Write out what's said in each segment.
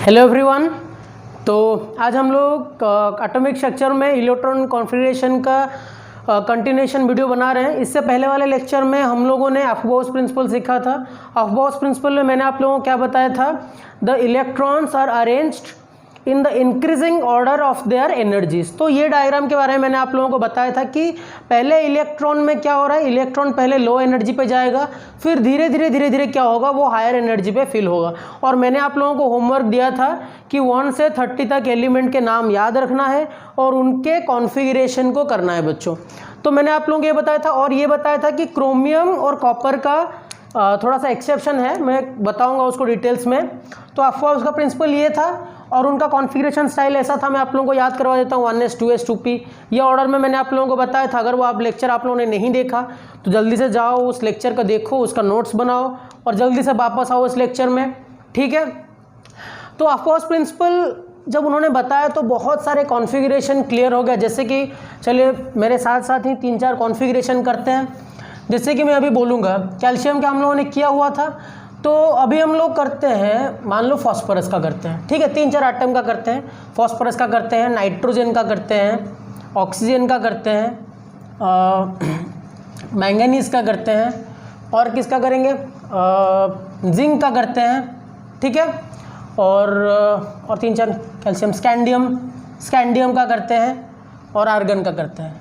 Hello everyone. तो आज हम लोग एटॉमिक स्ट्रक्चर में इलेक्ट्रॉन कॉन्फ़िगरेशन का कंटिन्यूएशन वीडियो बना रहे हैं। इससे पहले वाले लेक्चर में हम लोगों ने अफबाउस प्रिंसिपल सीखा था। अफबाउस प्रिंसिपल में मैंने आप लोगों को क्या बताया था, the electrons are arranged in the increasing order of their energies. तो ये डायग्राम के बारे में मैंने आप लोगों को बताया था कि पहले इलेक्ट्रॉन में क्या हो रहा है, इलेक्ट्रॉन पहले लो एनर्जी पे जाएगा, फिर धीरे धीरे क्या होगा, वो हायर एनर्जी पे फिल होगा। और मैंने आप लोगों को होमवर्क दिया था कि 1 से 30 तक एलिमेंट के नाम याद रखना है और उनके कॉन्फ़िगरेशन को करना है बच्चों। तो मैंने आप लोगों को ये बताया था और ये बताया था कि क्रोमियम और कॉपर का थोड़ा सा एक्सेप्शन है, मैं बताऊंगा उसको डिटेल्स में। तो आपका उसका प्रिंसिपल ये था और उनका कॉन्फ़िगरेशन स्टाइल ऐसा था। मैं आप लोगों को याद करवा देता हूँ, 1s 2s 2p ये ऑर्डर में मैंने आप लोगों को बताया था। अगर वो आप लेक्चर आप लोगों ने नहीं देखा तो जल्दी से जाओ उस लेक्चर का देखो, उसका नोट्स बनाओ और जल्दी से वापस आओ इस लेक्चर में, ठीक है। तो ऑफकोर्स प्रिंसिपल जब उन्होंने बताया तो बहुत सारे कॉन्फ़िगरेशन क्लियर हो गया। जैसे कि चलिए मेरे साथ साथ ही 3-4 कॉन्फ़िगरेशन करते हैं। जैसे कि मैं अभी बोलूँगा कैल्शियम का हम लोगों ने किया हुआ था, तो अभी हम लोग करते हैं, मान लो फॉस्फोरस का करते हैं, ठीक है। 3-4 आइटम का करते हैं, फॉस्फोरस का करते हैं, नाइट्रोजन का करते हैं, ऑक्सीजन का करते हैं, मैंगनीज का करते हैं और किसका करेंगे, जिंक का करते हैं, ठीक है। और 3-4 कैल्शियम, स्कैंडियम का करते हैं और आर्गन का करते हैं,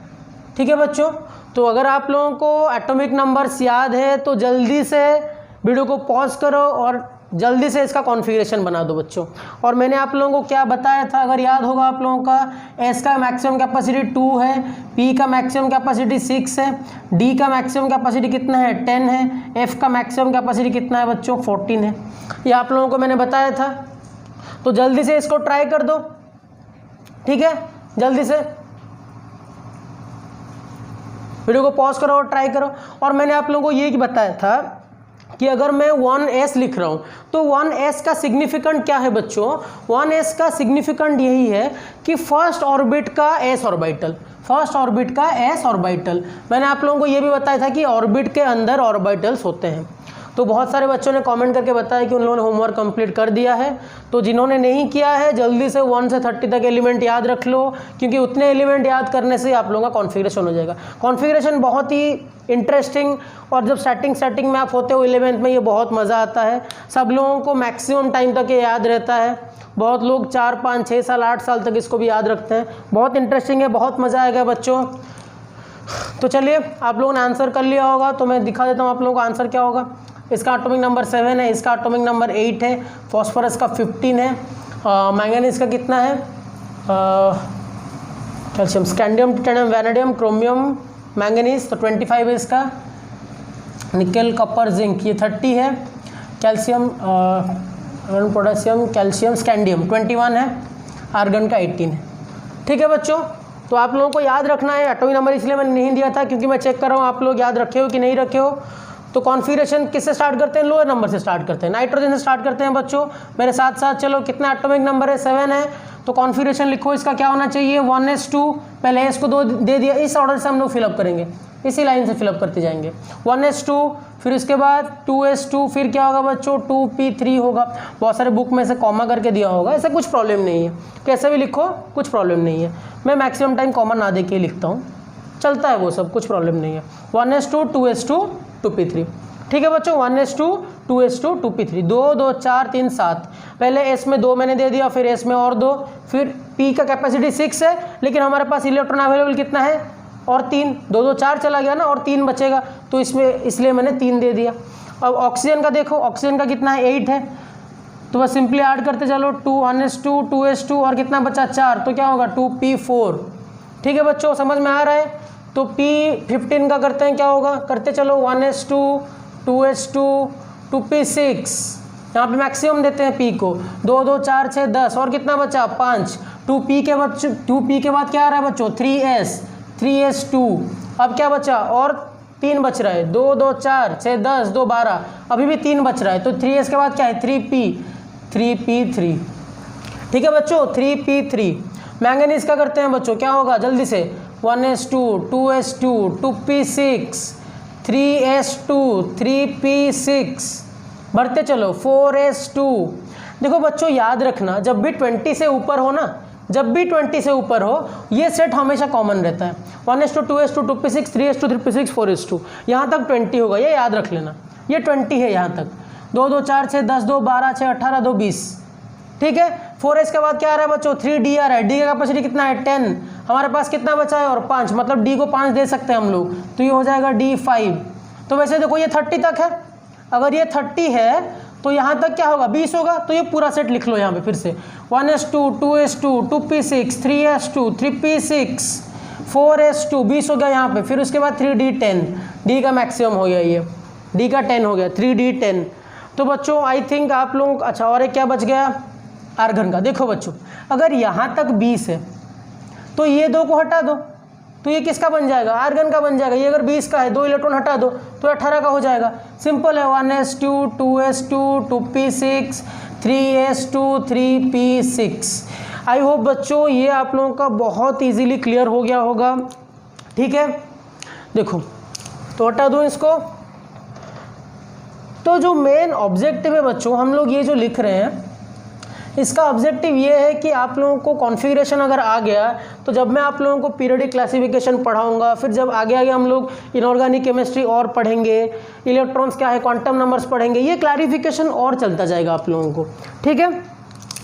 ठीक है बच्चों। तो अगर आप लोगों को एटॉमिक नंबर्स याद है तो जल्दी से वीडियो को पॉज करो और जल्दी से इसका कॉन्फ़िगरेशन बना दो बच्चों। और मैंने आप लोगों को क्या बताया था, अगर याद होगा आप लोगों का, एस का मैक्सिमम कैपेसिटी 2 है, पी का मैक्सिमम कैपेसिटी 6 है, डी का मैक्सिमम कैपेसिटी कितना है 10 है, एफ का मैक्सिमम कैपेसिटी कितना है बच्चों 14 है। ये आप लोगों को मैंने बताया था। तो जल्दी से इसको ट्राई कर दो, ठीक है। जल्दी से वीडियो को पॉज करो और ट्राई करो। और मैंने आप लोगों को ये बताया था कि अगर मैं 1s लिख रहा हूँ तो 1s का सिग्निफिकेंट क्या है बच्चों, 1s का सिग्निफिकेंट यही है कि फर्स्ट ऑर्बिट का s ऑर्बिटल, फर्स्ट ऑर्बिट का s ऑर्बिटल। मैंने आप लोगों को ये भी बताया था कि ऑर्बिट के अंदर ऑर्बिटल्स होते हैं। तो बहुत सारे बच्चों ने कमेंट करके बताया कि उन लोगों ने होमवर्क कंप्लीट कर दिया है। तो जिन्होंने नहीं किया है जल्दी से 1 से 30 तक एलिमेंट याद रख लो, क्योंकि उतने एलिमेंट याद करने से आप लोगों का कॉन्फ़िगरेशन हो जाएगा। कॉन्फ़िगरेशन बहुत ही इंटरेस्टिंग, और जब स्टार्टिंग में आप होते हो 11th में, ये बहुत मज़ा आता है। सब लोगों को मैक्सिमम टाइम तक ये याद रहता है। बहुत लोग 4, 5, 6 साल 8 साल तक इसको भी याद रखते हैं। बहुत इंटरेस्टिंग है, बहुत मज़ा आएगा बच्चों। तो चलिए आप लोगों ने आंसर कर लिया होगा तो मैं दिखा देता हूँ आप लोगों को आंसर क्या होगा। इसका एटॉमिक नंबर 7 है, इसका एटॉमिक नंबर 8 है, फॉस्फोरस का 15 है, मैंगनीज का कितना है, calcium, scandium, titanium, vanadium, chromium, manganese तो 25 है इसका, निकल, कॉपर, जिंक ये 30 है, कैल्शियम, पोटेशियम, कैल्शियम, स्कैंडियम 21 है, आर्गन का 18 है, ठीक है बच्चों। तो आप लोगों को याद रखना है। एटॉमिक नंबर इसलिए मैंने नहीं दिया था क्योंकि मैं चेक कर रहा हूँ आप लोग याद रखे हो कि नहीं रखे हो। तो कॉन्फ़िगरेशन किससे स्टार्ट करते हैं, लोअर नंबर से स्टार्ट करते हैं, नाइट्रोजन से स्टार्ट करते हैं बच्चों। मेरे साथ साथ चलो, कितना एटॉमिक नंबर है 7 है। तो कॉन्फ़िगरेशन लिखो, इसका क्या होना चाहिए 1s2, पहले एस को 2 दे दिया, इस ऑर्डर से हम लोग फिलअप करेंगे, इसी लाइन से फिलअप करते जाएंगे। 1s2, फिर उसके बाद 2s2, फिर क्या होगा बच्चों 2p3 होगा। बहुत सारे बुक में से कॉमा करके दिया होगा, ऐसा कुछ प्रॉब्लम नहीं है, कैसे भी लिखो कुछ प्रॉब्लम नहीं है। मैं मैक्सिमम टाइम कॉमा ना दे के लिखता हूँ, चलता है वो सब, कुछ प्रॉब्लम नहीं है। 1s2, 2s2, 2p3, ठीक है बच्चों। 1s2, 2s2, 2p3, 2 2 4 3 7, पहले s में 2 मैंने दे दिया, फिर s में और 2, फिर p का कैपेसिटी 6 है, लेकिन हमारे पास इलेक्ट्रॉन अवेलेबल कितना है और 3, 2 2 4 चला गया ना और 3 बचेगा, तो इसमें इसलिए मैंने 3 दे दिया। अब ऑक्सीजन का देखो, ऑक्सीजन का कितना है 8 है, तो बस सिंपली ऐड करते चलो, 1s2, 2s2 और कितना बचा 4, तो क्या होगा 2p4, ठीक है बच्चों, समझ में आ रहा है। तो p15 का करते हैं, क्या होगा, करते चलो 1s2, 2s2, 2p6, यहाँ पे मैक्सिमम देते हैं p को, 2 2 4 6 10 और कितना बचा 5, 2p के बाद क्या आ रहा है बच्चों 3s2, अब क्या बचा और 3 बच रहा है, 2 2 4 6 10 2 12, अभी भी 3 बच रहा है, तो 3s के बाद क्या है 3p3, ठीक है बच्चों 3p3। मैंगनीज का करते हैं बच्चों, क्या होगा जल्दी से 1s2, 2s2, 2p6, 3s2, 3p6, बढ़ते चलो 4s2, देखो बच्चों याद रखना, जब भी 20 से ऊपर हो ना, जब भी 20 से ऊपर हो, ये सेट हमेशा कॉमन रहता है। 1:2, 2:6, 3:2, 3:6, 4:2, यहाँ तक 20 होगा, ये याद रख लेना, ये 20 है यहाँ तक। 2 2 4 6 10 2 12 6 18 2 20, ठीक है। 4s के बाद क्या आ रहा है बच्चों, 3d आ रहा है। डी का कैपेसिटी कितना है 10, हमारे पास कितना बचा है और 5, मतलब डी को 5 दे सकते हैं हम लोग, तो ये हो जाएगा D5। तो वैसे देखो ये 30 तक है, अगर ये 30 है तो यहाँ तक क्या होगा 20 होगा, तो ये पूरा सेट लिख लो यहाँ पे फिर से। 1:2, 2:2, 2p6, 3:2, 3p6, 4:2, 20 हो गया यहाँ पे। फिर उसके बाद 3d10, डी का मैक्सिमम हो गया, ये डी का 10 हो गया, 3d10। तो बच्चों आई थिंक आप लोग, अच्छा और एक क्या बच गया आर्गन का। देखो बच्चों अगर यहाँ तक 20 है तो ये 2 को हटा दो, तो ये किसका बन जाएगा, आर्गन का बन जाएगा। ये अगर 20 का है, 2 इलेक्ट्रॉन हटा दो तो 18 का हो जाएगा। सिंपल है, 1:2, 2:2, 2p6, 3:2, 3p6। आई होप बच्चों ये आप लोगों का बहुत इजीली क्लियर हो गया होगा, ठीक है। देखो तो हटा दो इसको। तो जो मेन ऑब्जेक्टिव है बच्चों, हम लोग ये जो लिख रहे हैं, इसका ऑब्जेक्टिव ये है कि आप लोगों को कॉन्फ़िगरेशन अगर आ गया तो जब मैं आप लोगों को पीरियोडिक क्लासिफिकेशन पढ़ाऊंगा, फिर जब आगे आगे हम लोग इनऑर्गेनिक केमिस्ट्री और पढ़ेंगे, इलेक्ट्रॉन्स क्या है, क्वांटम नंबर्स पढ़ेंगे, ये क्लैरिफिकेशन और चलता जाएगा आप लोगों को, ठीक है।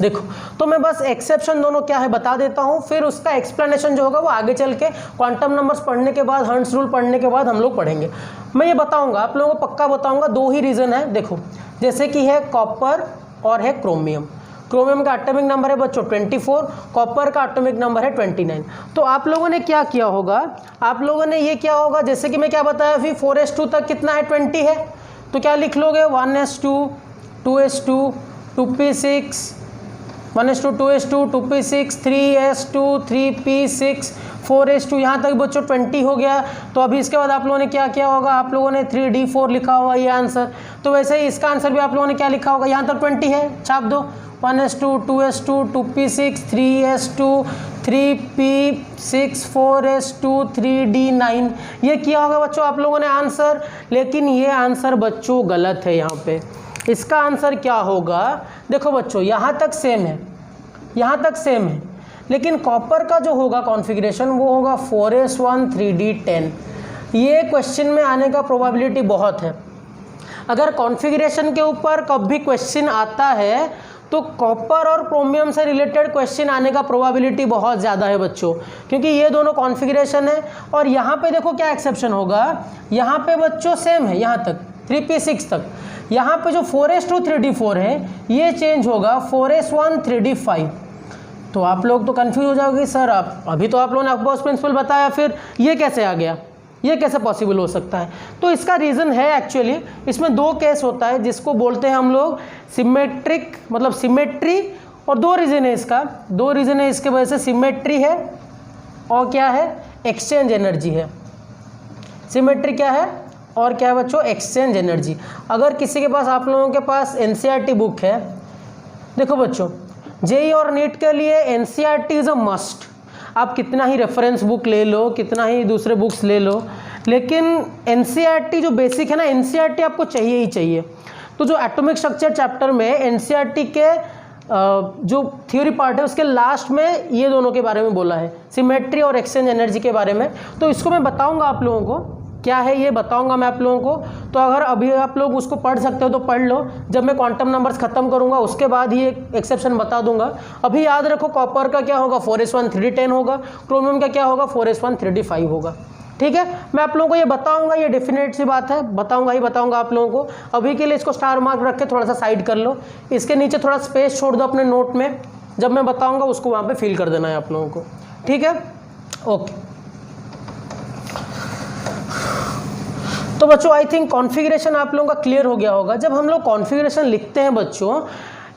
देखो तो मैं बस एक्सेप्शन दोनों क्या है बता देता हूँ, फिर उसका एक्सप्लेनेशन जो होगा वो आगे चल के क्वांटम नंबर्स पढ़ने के बाद, हर्ट्ज रूल पढ़ने के बाद हम लोग पढ़ेंगे। मैं ये बताऊँगा आप लोगों को, पक्का बताऊँगा। 2 ही रीज़न है, देखो जैसे कि है कॉपर और है क्रोमियम। क्रोमियम का एटॉमिक नंबर है बच्चों 24, कॉपर का एटॉमिक नंबर है 29। तो आप लोगों ने क्या किया होगा, आप लोगों ने ये क्या होगा, जैसे कि मैं क्या बताया फिर 4:2 तक कितना है 20 है, तो क्या लिख लोगे 1:2, 2:2, 2p6, 1:2, 2:2, 2p6, 3:2, 3p6, 4:2, यहाँ तक बच्चों 20 हो गया। तो अभी इसके बाद आप लोगों ने क्या किया होगा, आप लोगों ने 3d4 लिखा होगा ये आंसर। तो वैसे ही इसका आंसर भी आप लोगों ने क्या लिखा होगा, यहाँ तक 20 है, छाप दो। 1:2, 2:2, 2p6, 3:2, 3p6, 4:2, 3d9, ये किया होगा बच्चों आप लोगों ने आंसर। लेकिन ये आंसर बच्चों गलत है यहाँ पे। इसका आंसर क्या होगा, देखो बच्चों यहाँ तक सेम है, यहाँ तक सेम है, लेकिन कॉपर का जो होगा कॉन्फ़िगरेशन वो होगा 4s1 3d10। ये क्वेश्चन में आने का प्रोबेबिलिटी बहुत है। अगर कॉन्फ़िगरेशन के ऊपर कभी क्वेश्चन आता है तो कॉपर और क्रोमियम से रिलेटेड क्वेश्चन आने का प्रोबेबिलिटी बहुत ज़्यादा है बच्चों, क्योंकि ये दोनों कॉन्फ़िगरेशन है। और यहाँ पे देखो क्या एक्सेप्शन होगा, यहाँ पे बच्चों सेम है, यहाँ तक 3p6 तक। यहाँ पे जो 4s2 3d4 है ये चेंज होगा 4s1 3d5। तो आप लोग तो कंफ्यूज हो जाओगे, सर आप अभी तो आप लोगों ने अफबॉस प्रिंसिपल बताया, फिर ये कैसे आ गया, ये कैसे पॉसिबल हो सकता है। तो इसका रीज़न है एक्चुअली, इसमें 2 केस होता है जिसको बोलते हैं हम लोग सिमेट्रिक, मतलब सिमेट्री, और 2 रीज़न है इसका, 2 रीज़न है इसके वजह से, सिमेट्री है और क्या है, एक्सचेंज एनर्जी है। सिमेट्री क्या है और क्या है बच्चों, एक्सचेंज एनर्जी। अगर किसी के पास, आप लोगों के पास एनसीईआरटी बुक है, देखो बच्चों जेईई और नीट के लिए एनसीईआरटी इज़ अ मस्ट। आप कितना ही रेफरेंस बुक ले लो, कितना ही दूसरे बुक्स ले लो, लेकिन एनसीईआरटी जो बेसिक है ना, एनसीईआरटी आपको चाहिए ही चाहिए। तो जो एटॉमिक स्ट्रक्चर चैप्टर में एनसीईआरटी के जो थ्योरी पार्ट है उसके लास्ट में ये दोनों के बारे में बोला है, सिमेट्री और एक्सचेंज एनर्जी के बारे में। तो इसको मैं बताऊंगा आप लोगों को, क्या है ये बताऊंगा मैं आप लोगों को। तो अगर अभी आप लोग उसको पढ़ सकते हो तो पढ़ लो, जब मैं क्वांटम नंबर्स खत्म करूंगा उसके बाद ही एक एक्सेप्शन बता दूंगा। अभी याद रखो कॉपर का क्या होगा 4s1 3d10 होगा, क्रोमियम का क्या होगा 4s1 3d5 होगा, ठीक है। मैं आप लोगों को ये बताऊंगा, ये डेफिनेट सी बात है, बताऊंगा ही बताऊंगा आप लोगों को। अभी के लिए इसको स्टार मार्क रख के थोड़ा सा साइड कर लो, इसके नीचे थोड़ा स्पेस छोड़ दो अपने नोट में, जब मैं बताऊंगा उसको वहाँ पे फिल कर देना है आप लोगों को, ठीक है, ओके। तो बच्चों आई थिंक कॉन्फ़िगरेशन आप लोगों का क्लियर हो गया होगा। जब हम लोग कॉन्फ़िगरेशन लिखते हैं बच्चों,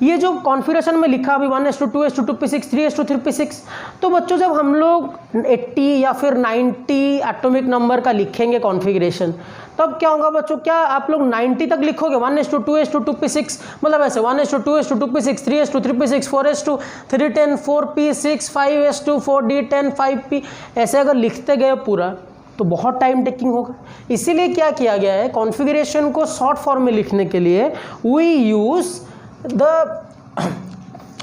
ये जो कॉन्फ़िगरेशन में लिखा अभी 1:2 2:2 2p6 3:2 3p6, तो बच्चों जब हम लोग 80 या फिर 90 एटॉमिक नंबर का लिखेंगे कॉन्फ़िगरेशन, तब क्या होगा बच्चों, क्या आप लोग 90 तक लिखोगे 1:2 2:2 2p6, मतलब ऐसे 1:2 2:2 2p6 3:2 3p6 4:2 3d10 4p6 5:2 4d10 5p, ऐसे अगर लिखते गए पूरा तो बहुत टाइम टेकिंग होगा। इसीलिए क्या किया गया है, कॉन्फ़िगरेशन को शॉर्ट फॉर्म में लिखने के लिए we use the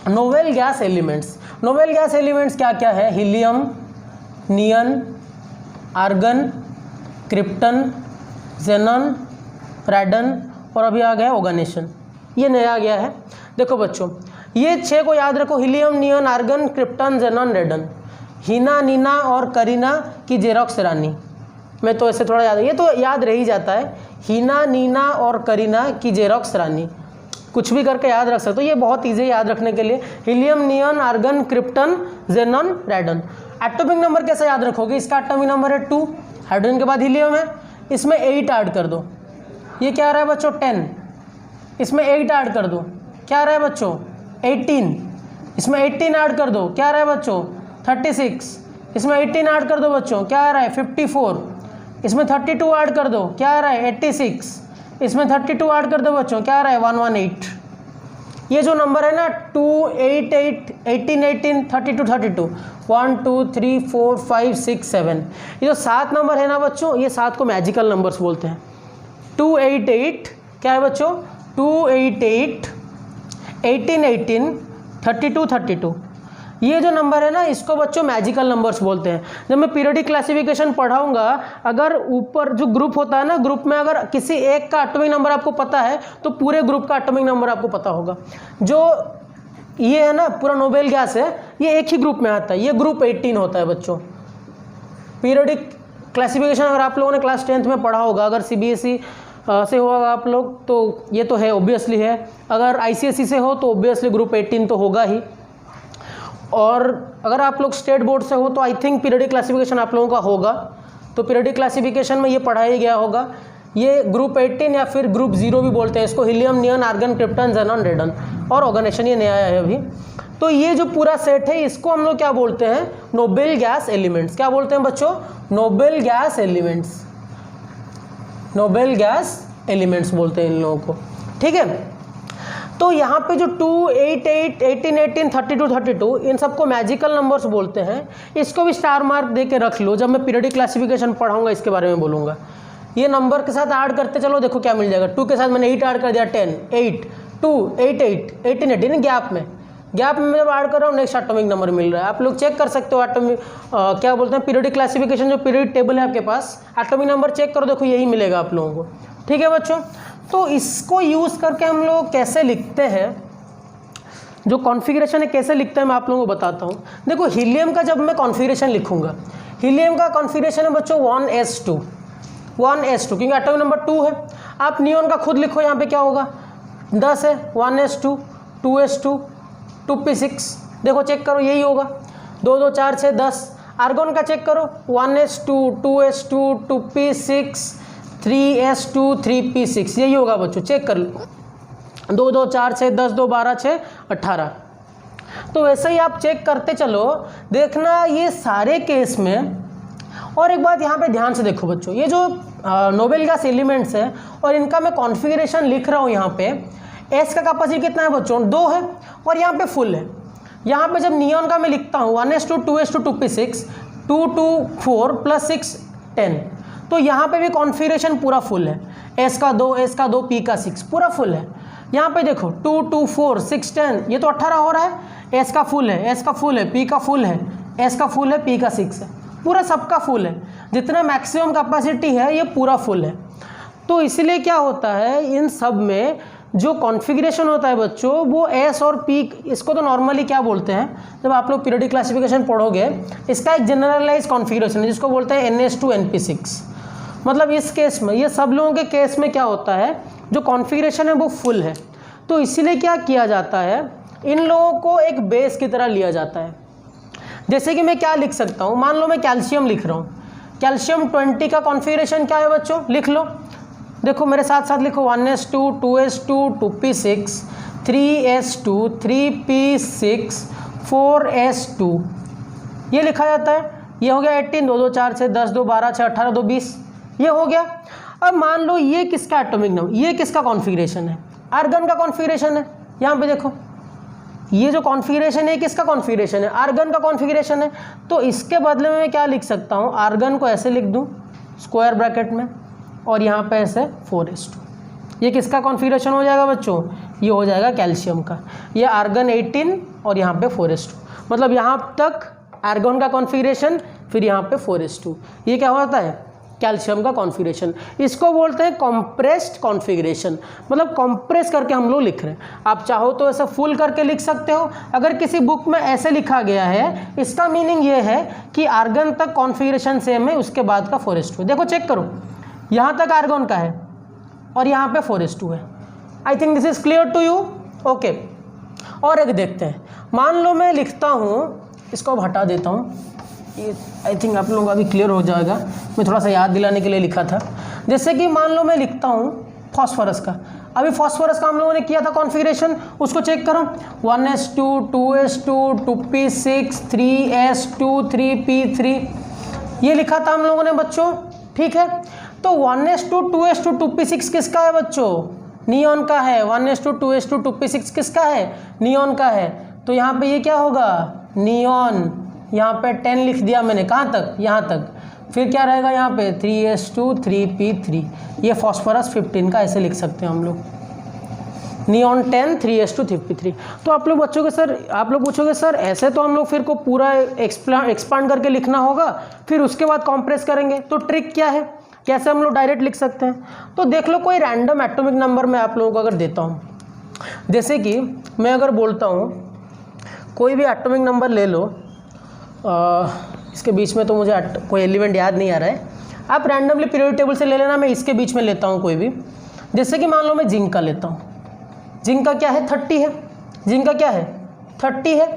noble gas elements. Noble gas elements क्या क्या है? Helium, neon, argon, krypton, xenon, radon और अभी आ गया ओगानेशन। ये नया आ गया है। देखो बच्चों, ये 6 को याद रखो, helium, neon, argon, krypton, xenon, रेडन। हीना, नीना और करीना की जेरोक्स रानी। मैं तो ऐसे थोड़ा याद, ये तो याद रह ही जाता है। हीना, नीना और करीना की जेरोक्स रानी, कुछ भी करके याद रख सकते हो, ये बहुत ईजी याद रखने के लिए। Helium, neon, argon, krypton, xenon, रेडन। Atomic number कैसे याद रखोगे? इसका एटॉमिक नंबर है 2, हाइड्रोजन के बाद हीलियम है, इसमें 8 ऐड कर दो, ये क्या आ रहा है बच्चों? 10। इसमें 8 ऐड कर दो, क्या आ रहा है बच्चों? 18। इसमें 18 ऐड कर दो, क्या आ रहा है बच्चों? 36। इसमें 18 ऐड कर दो बच्चों, क्या आ रहा है? 54। इसमें 32 ऐड कर दो, क्या आ रहा है? 86। इसमें 32 ऐड कर दो बच्चों, क्या आ रहा है? 118। ये जो नंबर है ना 2, 8, 8, 18, 18, 32, 32, 1, 2, 3, 4, 5, 6, 7, ये जो 7 नंबर है ना बच्चों, ये 7 को मैजिकल नंबर्स बोलते हैं। 288 क्या है बच्चों? 288, 18, 18, 32, 32, ये जो नंबर है ना, इसको बच्चों मैजिकल नंबर्स बोलते हैं। जब मैं पीरियोडिक क्लासिफिकेशन पढ़ाऊंगा, अगर ऊपर जो ग्रुप होता है ना, ग्रुप में अगर किसी एक का एटॉमिक नंबर आपको पता है तो पूरे ग्रुप का एटॉमिक नंबर आपको पता होगा। जो ये है ना पूरा नोबेल गैस है, ये एक ही ग्रुप में आता है, ये ग्रुप 18 होता है बच्चों। पीरियोडिक क्लासिफिकेशन अगर आप लोगों ने क्लास 10th में पढ़ा होगा, अगर CBSE से होगा आप लोग तो ये तो है, ऑब्वियसली है। अगर ICSE से हो तो ऑब्वियसली ग्रुप 18 तो होगा ही। और अगर आप लोग स्टेट बोर्ड से हो तो आई थिंक पीरियोडिक क्लासिफिकेशन आप लोगों का होगा, तो पीरियोडिक क्लासिफिकेशन में ये पढ़ाया गया होगा। ये ग्रुप 18 या फिर ग्रुप 0 भी बोलते हैं इसको, helium, neon, argon, krypton, xenon, radon और ऑर्गेनाइजेशन, ये नया है अभी। तो ये जो पूरा सेट है इसको हम लोग क्या बोलते हैं? Noble gas elements. क्या बोलते हैं बच्चों? Noble gas elements. Noble gas elements बोलते हैं इन लोगों को, ठीक है। तो यहाँ पे जो 2, 8, 8, 18, 18, 32, 32 इन सबको मैजिकल नंबर्स बोलते हैं। इसको भी स्टार मार्क दे के रख लो, जब मैं पीरियोडिक क्लासिफिकेशन पढ़ाऊंगा इसके बारे में बोलूँगा। ये नंबर के साथ ऐड करते चलो, देखो क्या मिल जाएगा। 2 के साथ मैंने 8 ऐड कर दिया, 10, 8, 2, 8, 8, 18, 18 गैप में जब ऐड कर रहा हूँ नेक्स्ट एटॉमिक नंबर मिल रहा है। आप लोग चेक कर सकते हो एटॉमिक क्या बोलते हैं पीरियोडिक क्लासिफिकेशन, जो पीरियड टेबल है आपके पास, एटॉमिक नंबर चेक करो, देखो यही मिलेगा आप लोगों को, ठीक है बच्चों। तो इसको यूज़ करके हम लोग कैसे लिखते हैं, जो कॉन्फ़िगरेशन है कैसे लिखते हैं मैं आप लोगों को बताता हूँ। देखो हीलियम का जब मैं कॉन्फ़िगरेशन लिखूंगा, हीलियम का कॉन्फ़िगरेशन है बच्चों 1s2, 1s2 क्योंकि एटॉमिक नंबर 2 है। आप नियॉन का खुद लिखो, यहाँ पे क्या होगा 10 है, 1s2, 2s2, 2p6, देखो चेक करो यही होगा, 2 2 4 6 10। आर्गन का चेक करो 1s2, 2s2, 2p6, 3s2, 3p6, यही होगा बच्चों, चेक कर लो। 2 2 4 6 10, 2 12 6 18। तो वैसे ही आप चेक करते चलो, देखना ये सारे केस में। और एक बात यहाँ पे ध्यान से देखो बच्चों, ये जो नोबेल गैस एलिमेंट्स है और इनका मैं कॉन्फ़िगरेशन लिख रहा हूँ, यहाँ पे एस का कैपेसिटी कितना है बच्चों 2 है और यहाँ पे फुल है। यहाँ पे जब नियॉन का मैं लिखता हूँ 1s2, 2s2, 2p6, 2 2 4 + 6 10, तो यहाँ पे भी कॉन्फ़िगरेशन पूरा फुल है। एस का 2, एस का 2, पी का 6 पूरा फुल है। यहाँ पे देखो 2 2 4 6 10, ये तो 18 हो रहा है। एस का फुल है, एस का फुल है, पी का फुल है, एस का फुल है, पी का 6 है, पूरा सबका फुल है। जितना मैक्सिमम कैपेसिटी है ये पूरा फुल है। तो इसलिए क्या होता है, इन सब में जो कॉन्फ़िगरेशन होता है बच्चों, वो एस और पी, इसको तो नॉर्मली क्या बोलते हैं, जब आप लोग पीरियोडिक क्लासिफिकेशन पढ़ोगे, इसका एक जनरलाइज कॉन्फ़िगरेशन है जिसको बोलते हैं NS2 NP6। मतलब इस केस में, ये सब लोगों के केस में क्या होता है, जो कॉन्फ़िगरेशन है वो फुल है। तो इसीलिए क्या किया जाता है, इन लोगों को एक बेस की तरह लिया जाता है। जैसे कि मैं क्या लिख सकता हूँ, मान लो मैं कैल्शियम लिख रहा हूँ, कैल्शियम 20 का कॉन्फ़िगरेशन क्या है बच्चों, लिख लो, देखो मेरे साथ साथ लिखो 1s2, 2s2, 2p6, 3s2, 3p6, 4s2, ये लिखा जाता है। ये हो गया 18, 2 2 4 6 10, 2 12 6 18, 2 20, ये हो गया। अब मान लो ये किसका एटॉमिक नंबर, ये किसका कॉन्फ़िगरेशन है, आर्गन का कॉन्फ़िगरेशन है। यहाँ पे देखो ये जो कॉन्फ़िगरेशन है किसका कॉन्फ़िगरेशन है, आर्गन का कॉन्फ़िगरेशन है। तो इसके बदले में मैं क्या लिख सकता हूँ, आर्गन को ऐसे लिख दूँ स्क्वायर ब्रैकेट में, और यहाँ पे ऐसे 4s2, ये किसका कॉन्फ़िगरेशन हो जाएगा बच्चों, ये हो जाएगा कैल्शियम का, ये आर्गन 18 और यहाँ पे 4s2, मतलब यहाँ तक आर्गन का कॉन्फ़िगरेशन, फिर यहाँ पे 4s2, ये क्या होता है कैल्शियम का कॉन्फ़िगरेशन। इसको बोलते हैं कॉम्प्रेस्ड कॉन्फ़िगरेशन, मतलब कॉम्प्रेस करके हम लोग लिख रहे हैं। आप चाहो तो ऐसा फुल करके लिख सकते हो, अगर किसी बुक में ऐसे लिखा गया है इसका मीनिंग ये है कि आर्गन तक कॉन्फ़िगरेशन सेम है, उसके बाद का 4s2। देखो चेक करो, यहाँ तक आर्गन का है और यहाँ पे 4s2 है। I think this is clear to you, okay. और एक देखते हैं, मान लो मैं लिखता हूँ, इसको अब हटा देता हूँ, ये आई थिंक आप लोगों का भी क्लियर हो जाएगा, मैं थोड़ा सा याद दिलाने के लिए लिखा था। जैसे कि मान लो मैं लिखता हूँ फॉस्फोरस का, अभी फॉस्फोरस का हम लोगों ने किया था कॉन्फ़िगरेशन, उसको चेक करो 1s2 2s2 2p6 3s2 3p3, ये लिखा था हम लोगों ने बच्चों, ठीक है। तो 1s2 2s2 2p6 किसका है बच्चों, नियॉन का है। 1s2 2s2 2p6 किसका है, नियॉन का है। तो यहाँ पे ये क्या होगा नियॉन, यहाँ पे 10 लिख दिया मैंने, कहाँ तक, यहाँ तक। फिर क्या रहेगा यहाँ पे 3s2 3p3, ये फॉस्फोरस 15 का ऐसे लिख सकते हैं हम लोग, नियॉन 10 3s2 3p3। तो आप लोग बच्चों के सर, आप लोग पूछोगे सर ऐसे तो हम लोग फिर को पूरा एक्सपांड करके लिखना होगा, फिर उसके बाद कॉम्प्रेस करेंगे, तो ट्रिक क्या है, कैसे हम लोग डायरेक्ट लिख सकते हैं। तो देख लो कोई रैंडम एटॉमिक नंबर मैं आप लोगों को अगर देता हूँ, जैसे कि मैं अगर बोलता हूँ कोई भी एटॉमिक नंबर ले लो, इसके बीच में तो मुझे कोई एलिमेंट याद नहीं आ रहा है, आप रैंडमली पीरियोडिक टेबल से ले लेना, मैं इसके बीच में लेता हूँ कोई भी। जैसे कि मान लो मैं जिंक का लेता हूँ, जिंक का क्या है 30 है, जिंक का क्या है 30 है,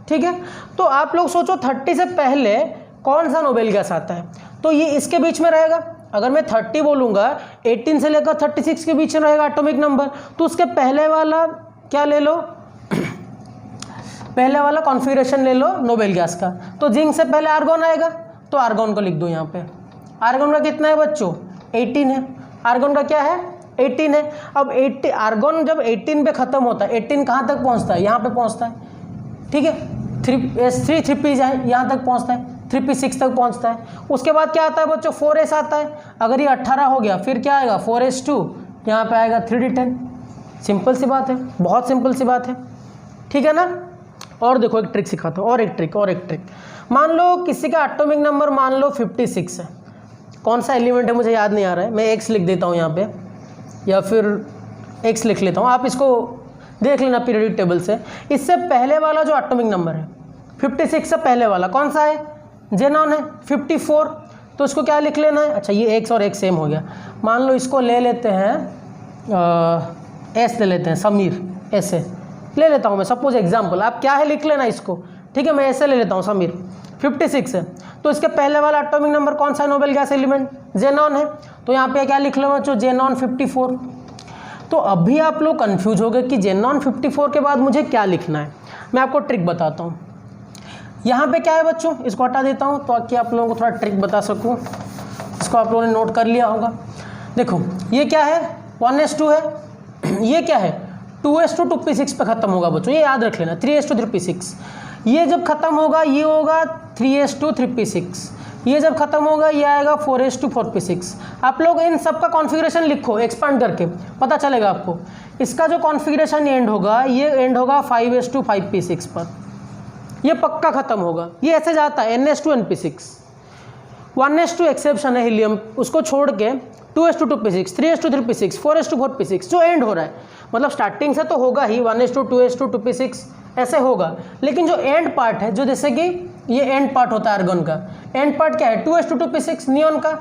ठीक है। तो आप लोग सोचो 30 से पहले कौन सा नोबेल गैस आता है, तो ये इसके बीच में रहेगा। अगर मैं 30 बोलूँगा 18 से लेकर 36 के बीच में रहेगा एटॉमिक नंबर, तो उसके पहले वाला क्या ले लो, पहले वाला कॉन्फ़िगरेशन ले लो नोबेल गैस का। तो जिंक से पहले आर्गन आएगा, तो आर्गन को लिख दो यहाँ पे। आर्गन का कितना है बच्चों 18 है, आर्गन का क्या है 18 है। अब 80 आर्गन जब 18 पे ख़त्म होता है, 18 कहाँ तक पहुँचता है, यहाँ पे पहुँचता है, ठीक है। 3s3 3p जाए यहाँ तक पहुँचता है, 3p6 तक पहुँचता है। उसके बाद क्या आता है बच्चों 4s आता है। अगर ये 18 हो गया फिर क्या आएगा 4s2, यहाँ पे आएगा 3d10। सिंपल सी बात है, बहुत सिंपल सी बात है, ठीक है ना। और देखो एक ट्रिक सिखाता हूँ, और एक ट्रिक। मान लो किसी का एटॉमिक नंबर मान लो 56 है, कौन सा एलिमेंट है मुझे याद नहीं आ रहा है, मैं x लिख देता हूँ यहाँ पे, या फिर x लिख लेता हूँ, आप इसको देख लेना पीरियोडिक टेबल से। इससे पहले वाला जो एटॉमिक नंबर है 56 से पहले वाला कौन सा है, जेनॉन है 54, तो इसको क्या लिख लेना है, अच्छा ये x और x सेम हो गया। मान लो इसको ले लेते हैं s ले लेते हैं, समीर ऐसे ले लेता हूँ मैं, सपोज एग्जाम्पल, आप क्या है लिख लेना इसको, ठीक है। मैं ऐसे ले लेता हूँ समीर 56 है, तो इसके पहले वाला एटॉमिक नंबर कौन सा नोबेल गैस एलिमेंट, जेनॉन है, तो यहाँ पे क्या लिख लो बच्चों जेनॉन 54। तो अभी आप लोग कंफ्यूज हो गए कि जेनॉन 54 के बाद मुझे क्या लिखना है। मैं आपको ट्रिक बताता हूँ। यहाँ पे क्या है बच्चों, इसको हटा देता हूँ ताकि आप लोगों को थोड़ा ट्रिक बता सकूँ। इसको आप लोगों ने नोट कर लिया होगा। देखो ये क्या है 1s2 है, ये क्या है 2s2 2p6 पे ख़त्म होगा बच्चों, ये याद रख लेना 3s2 3p6। ये जब ख़त्म होगा ये होगा 3s2 3p6, ये जब ख़त्म होगा ये आएगा 4s2 4p6। आप लोग इन सब का कॉन्फ़िगरेशन लिखो एक्सपांड करके, पता चलेगा आपको। इसका जो कॉन्फ़िगरेशन एंड होगा ये एंड होगा 5s2 5p6 पर, ये पक्का ख़त्म होगा। ये ऐसे जाता है ns2 np6, 1s2 एक्सेप्शन है हीलियम, उसको छोड़ के 2s2 2p6 3s2 3p6 4s2 4p6 जो एंड हो रहा है, मतलब स्टार्टिंग से तो होगा ही 1s2 2s2 2p6 ऐसे होगा, लेकिन जो एंड पार्ट है, जो जैसे कि ये एंड पार्ट होता है आर्गन का, एंड पार्ट क्या है 2s2 2p6 नियॉन का,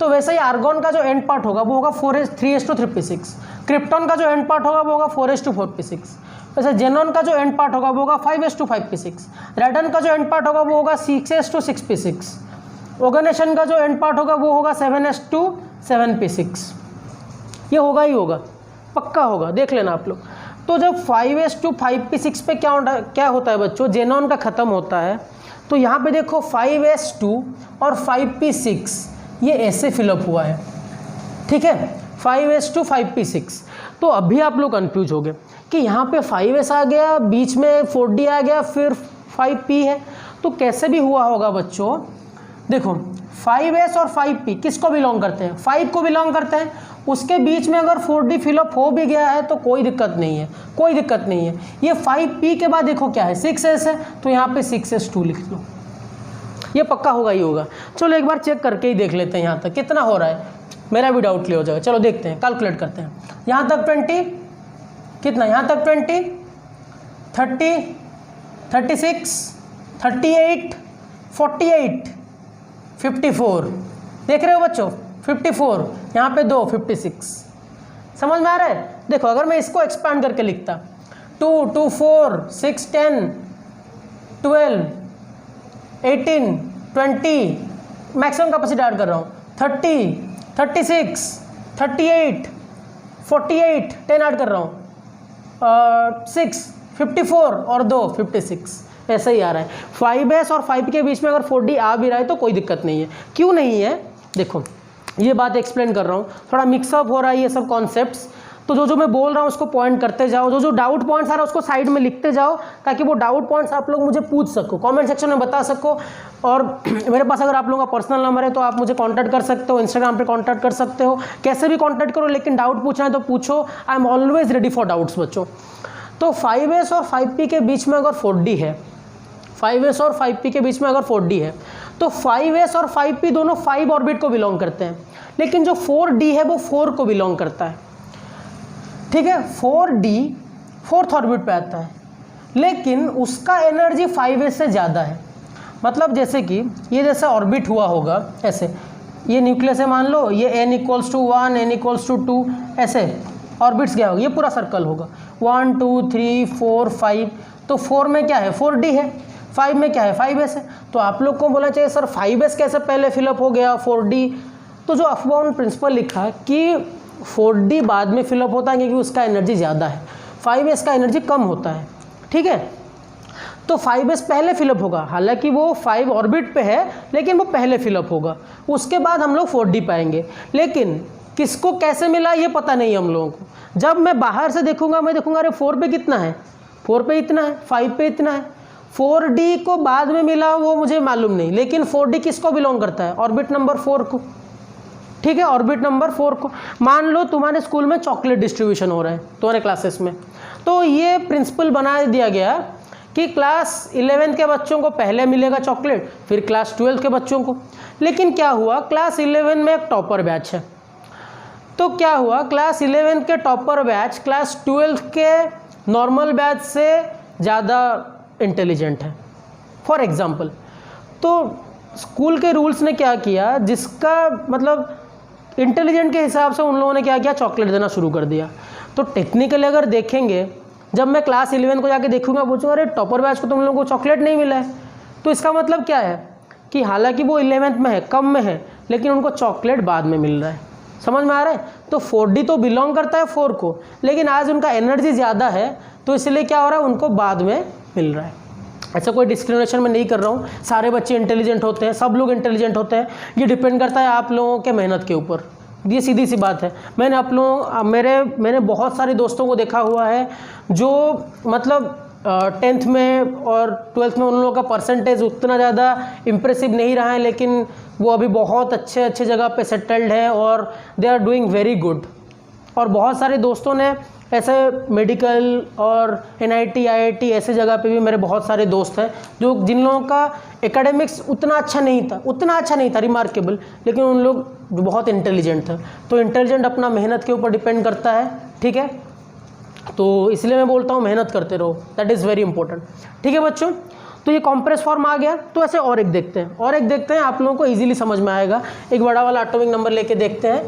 तो वैसे ही आर्गन का जो एंड पार्ट होगा वो होगा 3s2 3p6। क्रिप्टॉन का जो एंड पार्ट होगा वो होगा 4s2 4p6। वैसे जेनॉन का जो एंड पार्ट होगा वो होगा 5s2 5p6। रेडन का जो एंड पार्ट होगा वो होगा 6s2 6p6। ऑर्गेनेशन का जो एंड पार्ट होगा वो होगा 7s2 7p6। ये होगा ही होगा, पक्का होगा, देख लेना आप लोग। तो जब 5s2 5p6 पे क्या होता है बच्चों, जेनॉन का ख़त्म होता है, तो यहाँ पे देखो 5s2 और 5p6 ये ऐसे फिलअप हुआ है, ठीक है 5s2 5p6। तो अभी आप लोग कन्फ्यूज हो गए कि यहाँ पे 5s आ गया, बीच में 4d आ गया, फिर 5p है, तो कैसे भी हुआ होगा बच्चों। देखो 5s और 5p किसको बिलोंग करते हैं? 5 को बिलोंग करते हैं। उसके बीच में अगर 4d फिलअप हो भी गया है तो कोई दिक्कत नहीं है, कोई दिक्कत नहीं है। ये 5p के बाद देखो क्या है, 6s है, तो यहाँ पे 6s2 लिख लो, ये पक्का होगा ही होगा। चलो एक बार चेक करके ही देख लेते हैं यहाँ तक कितना हो रहा है, मेरा भी डाउट क्लियर हो जाएगा। चलो देखते हैं, कैलकुलेट करते हैं। यहाँ तक 20, कितना यहाँ तक 20, 30, 36, 38, 48, 54, देख रहे हो बच्चों, 54, यहाँ पे 2, 56। समझ में आ रहा है? देखो अगर मैं इसको एक्सपांड करके लिखता 2, 2, 4, 6, 10, 12, 18, 20, मैक्सिमम कैपेसिटी ऐड कर रहा हूँ, 30, 36, 38, 48, 10 ऐड कर रहा हूँ, 6, 54 और 2, 56, ऐसा ही आ रहा है। 5s और 5p के बीच में अगर 4d आ भी रहा है तो कोई दिक्कत नहीं है। क्यों नहीं है? देखो ये बात एक्सप्लेन कर रहा हूँ, थोड़ा मिक्सअप हो रहा है ये सब कॉन्सेप्ट्स, तो जो जो मैं बोल रहा हूँ उसको पॉइंट करते जाओ, जो जो डाउट पॉइंट्स आ रहा है उसको साइड में लिखते जाओ, ताकि वो डाउट पॉइंट्स आप लोग मुझे पूछ सको, कमेंट सेक्शन में बता सको। और मेरे पास अगर आप लोगों का पर्सनल नंबर है तो आप मुझे कांटेक्ट कर सकते हो, इंस्टाग्राम पे कांटेक्ट कर सकते हो, कैसे भी कांटेक्ट करो, लेकिन डाउट पूछना है तो पूछो, I am always ready for doubts बच्चों। तो 5s और 5p के बीच में अगर 4d है, 5s और 5p के बीच में अगर 4d है, तो 5s और 5p दोनों 5 ऑर्बिट को बिलोंग करते हैं, लेकिन जो 4d है वो 4 को बिलोंग करता है। ठीक है, 4d 4th ऑर्बिट पे आता है, लेकिन उसका एनर्जी 5s से ज़्यादा है। मतलब जैसे कि ये जैसा ऑर्बिट हुआ होगा, ऐसे ये न्यूक्लियस है मान लो, ये n = 1, n = 2, ऐसे ऑर्बिट्स क्या होगा, ये पूरा सर्कल होगा 1 2 3 4 5, तो 4 में क्या है 4d है, 5 में क्या है 5s है। तो आप लोग को बोलना चाहिए सर 5s कैसे पहले फिलअप हो गया 4d, तो जो अफबाउन प्रिंसिपल लिखा है कि 4d बाद में फिलअप होता है क्योंकि उसका एनर्जी ज़्यादा है, 5s का एनर्जी कम होता है। ठीक है, तो 5s पहले फिलअप होगा, हालांकि वो 5 ऑर्बिट पे है लेकिन वो पहले फिलअप होगा, उसके बाद हम लोग 4d पाएंगे। लेकिन किसको कैसे मिला ये पता नहीं हम लोगों को। जब मैं बाहर से देखूंगा, मैं देखूंगा अरे 4 पे कितना है, 4 पे इतना है, 5 पे इतना है, 4d को बाद में मिला वो मुझे मालूम नहीं, लेकिन 4d किसको बिलोंग करता है, ऑर्बिट नंबर 4 को। ठीक है, ऑर्बिट नंबर 4 को। मान लो तुम्हारे स्कूल में चॉकलेट डिस्ट्रीब्यूशन हो रहा है तुम्हारे क्लासेस में, तो ये प्रिंसिपल बना दिया गया कि क्लास 11 के बच्चों को पहले मिलेगा चॉकलेट, फिर क्लास 12 के बच्चों को। लेकिन क्या हुआ, क्लास 11 में एक टॉपर बैच है, तो क्या हुआ क्लास 11 के टॉपर बैच क्लास 12 के नॉर्मल बैच से ज़्यादा इंटेलिजेंट है फॉर एग्जांपल। तो स्कूल के रूल्स ने क्या किया, जिसका मतलब इंटेलिजेंट के हिसाब से उन लोगों ने क्या किया, चॉकलेट देना शुरू कर दिया। तो टेक्निकली अगर देखेंगे, जब मैं क्लास 11 को जाके देखूंगा, पूछूंगा अरे टॉपर बैच को तुम लोगों को चॉकलेट नहीं मिला है, तो इसका मतलब क्या है कि हालांकि वो 11th में है, कम में है, लेकिन उनको चॉकलेट बाद में मिल रहा है। समझ में आ रहा है? तो 4d तो बिलोंग करता है 4 को, लेकिन आज उनका एनर्जी ज़्यादा है तो इसलिए क्या हो रहा है, उनको बाद में मिल रहा है। ऐसा कोई डिस्क्रिमिनेशन मैं नहीं कर रहा हूँ, सारे बच्चे इंटेलिजेंट होते हैं, सब लोग इंटेलिजेंट होते हैं, ये डिपेंड करता है आप लोगों के मेहनत के ऊपर, ये सीधी सी बात है। मैंने आप लोगों मैंने बहुत सारे दोस्तों को देखा हुआ है जो मतलब 10th में और 12th में उन लोगों का परसेंटेज उतना ज़्यादा इम्प्रेसिव नहीं रहा है, लेकिन वो अभी बहुत अच्छे जगह पे सेटल्ड है और they are doing very good. और बहुत सारे दोस्तों ने ऐसे मेडिकल और NIT IIT ऐसे जगह पे भी मेरे बहुत सारे दोस्त हैं जो जिन लोगों का एकेडमिक्स उतना अच्छा नहीं था रिमार्केबल, लेकिन उन लोग बहुत इंटेलिजेंट थे। तो इंटेलिजेंट अपना मेहनत के ऊपर डिपेंड करता है, ठीक है, तो इसलिए मैं बोलता हूँ मेहनत करते रहो, दैट इज़ वेरी इंपॉर्टेंट। ठीक है बच्चों, तो ये कॉम्प्रेस फॉर्म आ गया। तो ऐसे और एक देखते हैं, आप लोगों को इजीली समझ में आएगा। एक बड़ा वाला एटॉमिक नंबर लेके देखते हैं,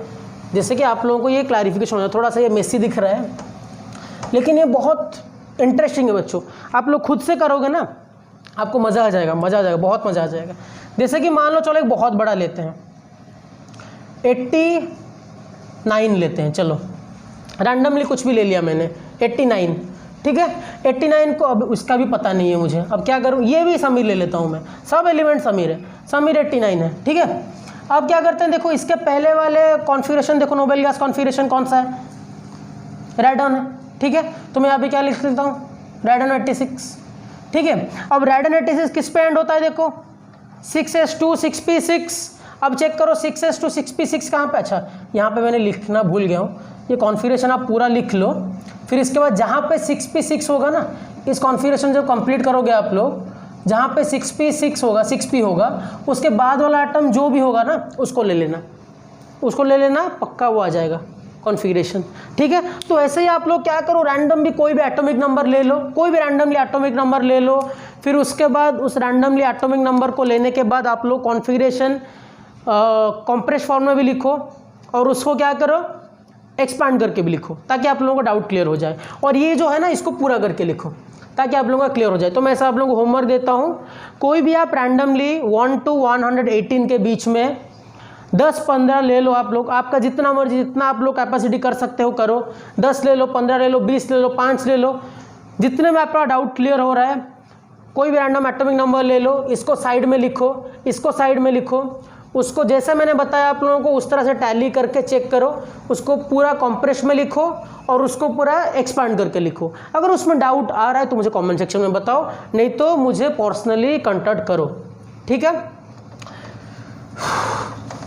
जैसे कि आप लोगों को ये क्लैरिफिकेशन हो जाए। थोड़ा सा ये मेसी दिख रहा है, लेकिन ये बहुत इंटरेस्टिंग है बच्चों। आप लोग खुद से करोगे ना, आपको मज़ा आ जाएगा, बहुत मज़ा आ जाएगा। जैसे कि मान लो, चलो एक बहुत बड़ा लेते हैं, 89 लेते हैं, चलो रैंडमली कुछ भी ले लिया मैंने, 89, ठीक है। 89 को अब उसका भी पता नहीं है मुझे, अब क्या करूँ, ये भी समीर ले लेता हूँ मैं, सब एलिमेंट समीर है, समीर 89 है, ठीक है। अब क्या करते हैं, देखो इसके पहले वाले कॉन्फ़िगरेशन देखो, नोबेल गैस कॉन्फ़िगरेशन कौन सा है, रेडन है, ठीक है। तो मैं यहाँ पे क्या लिख लेता हूँ, रेडन 86, ठीक है। अब रेडन 86 किस पे एंड होता है, देखो 6s2 6p6 अब चेक करो 6s to 6p6 कहाँ पे, अच्छा यहाँ पे मैंने लिखना भूल गया हूँ, ये कॉन्फ़िगरेशन आप पूरा लिख लो। फिर इसके बाद जहाँ पे 6p6 होगा ना, इस कॉन्फ़िगरेशन जब कंप्लीट करोगे आप लोग, जहाँ पे 6p6 होगा, 6p होगा, उसके बाद वाला आइटम जो भी होगा ना उसको ले लेना, उसको ले लेना, पक्का वो आ जाएगा कॉन्फ़िगरेशन। ठीक है, तो ऐसे ही आप लोग क्या करो, रैंडम भी कोई भी एटॉमिक नंबर ले लो, कोई भी रैंडमली एटॉमिक नंबर ले लो। फिर उसके बाद उस रैंडमली एटॉमिक नंबर को लेने के बाद आप लोग कॉन्फ़िगरेशन कॉम्प्रेस फॉर्म में भी लिखो और उसको क्या करो, एक्सपांड करके भी लिखो, ताकि आप लोगों को डाउट क्लियर हो जाए। और ये जो है ना, इसको पूरा करके लिखो ताकि आप लोगों का क्लियर हो जाए। तो मैं ऐसा आप लोगों को होमवर्क देता हूँ, कोई भी आप रैंडमली 1 to 118 के बीच में 10-15 ले लो आप लोग, आपका जितना मर्जी, जितना आप लोग कैपेसिटी कर सकते हो करो, 10 ले लो, 15 ले लो, 20 ले लो, 5 ले लो, जितने में आपका डाउट क्लियर हो रहा है। कोई भी रैंडम एटॉमिक नंबर ले लो, इसको साइड में लिखो, इसको साइड में लिखो, उसको जैसे मैंने बताया आप लोगों को उस तरह से टैली करके चेक करो, उसको पूरा कॉम्प्रेस में लिखो और उसको पूरा एक्सपांड करके लिखो। अगर उसमें डाउट आ रहा है तो मुझे कमेंट सेक्शन में बताओ, नहीं तो मुझे पर्सनली कांटेक्ट करो। ठीक है,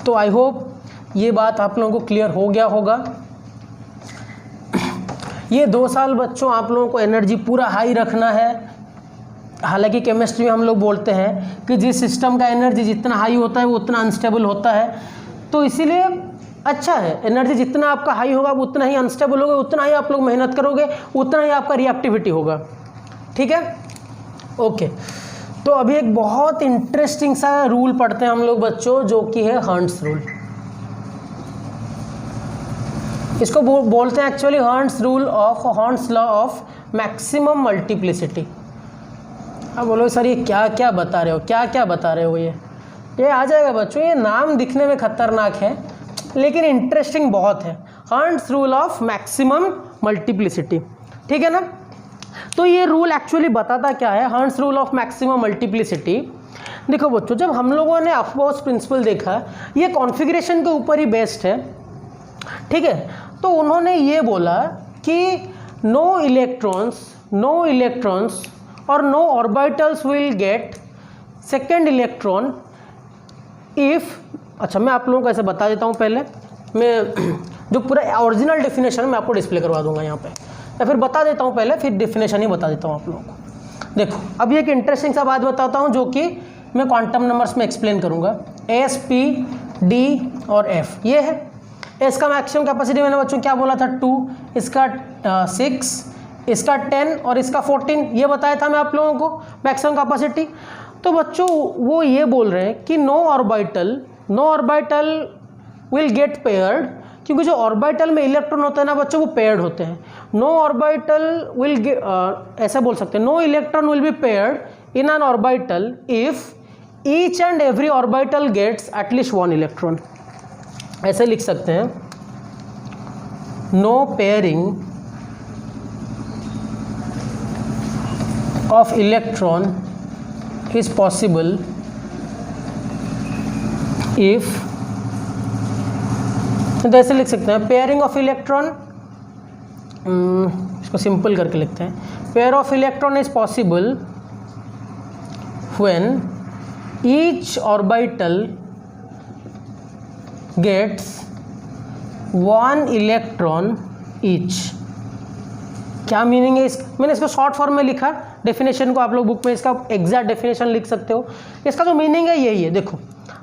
तो आई होप ये बात आप लोगों को क्लियर हो गया होगा। ये 2 साल बच्चों आप लोगों को एनर्जी पूरा हाई रखना है। हालांकि केमिस्ट्री में हम लोग बोलते हैं कि जिस सिस्टम का एनर्जी जितना हाई होता है वो उतना अनस्टेबल होता है, तो इसीलिए अच्छा है, एनर्जी जितना आपका हाई होगा उतना ही अनस्टेबल होगा, उतना ही आप लोग मेहनत करोगे, उतना ही आपका रिएक्टिविटी होगा। ठीक है, ओके। तो अभी एक बहुत इंटरेस्टिंग सा रूल पढ़ते हैं हम लोग बच्चों, जो कि है हर्ट्ज रूल। इसको बोलते हैं actually hertz rule of hertz law of maximum multiplicity. अब बोलो सर ये क्या क्या बता रहे हो, क्या क्या बता रहे हो, ये आ जाएगा बच्चों, ये नाम दिखने में खतरनाक है लेकिन इंटरेस्टिंग बहुत है। Hertz rule of maximum multiplicity, ठीक है ना। तो ये रूल एक्चुअली बताता क्या है, hertz rule of maximum multiplicity. देखो बच्चों, जब हम लोगों ने अफबॉस प्रिंसिपल देखा, ये कॉन्फ़िगरेशन के ऊपर ही बेस्ड है, ठीक है। तो उन्होंने ये बोला कि नो इलेक्ट्रॉन्स और no orbitals will get second electron if, अच्छा मैं आप लोगों को ऐसे बता देता हूँ, पहले मैं जो पूरा ओरिजिनल डेफिनेशन मैं आपको डिस्प्ले करवा दूंगा यहाँ पे, या फिर बता देता हूँ पहले, फिर डेफिनेशन ही बता देता हूँ आप लोगों को। देखो अभी एक इंटरेस्टिंग सा बात बताता हूँ जो कि मैं क्वांटम नंबर्स में एक्सप्लेन करूँगा। एस, पी, डी और एफ ये है। एस का मैक्सिमम कैपेसिटी मैंने बच्चों क्या बोला था, 2, इसका 6, इसका 10 और इसका 14, ये बताया था मैं आप लोगों को मैक्सिमम कैपेसिटी। तो बच्चों वो ये बोल रहे हैं कि no orbital will get paired, क्योंकि जो ऑर्बिटल में इलेक्ट्रॉन होते हैं ना बच्चों वो पेयर्ड होते हैं। नो ऑर्बिटल विल ऐसा बोल सकते हैं, no electron will be paired in an orbital if each and every orbital gets at least 1 electron. ऐसे लिख सकते हैं, no pairing of electron is possible if, तो ऐसे लिख सकते हैं, पेयरिंग ऑफ इलेक्ट्रॉन, इसको सिंपल करके लिखते हैं, pair of electron is possible when each orbital gets 1 electron each. क्या मीनिंग है मैंने इसको शॉर्ट फॉर्म में लिखा, डेफिनेशन को आप लोग बुक में इसका एग्जैक्ट डेफिनेशन लिख सकते हो। इसका जो मीनिंग है यही है। देखो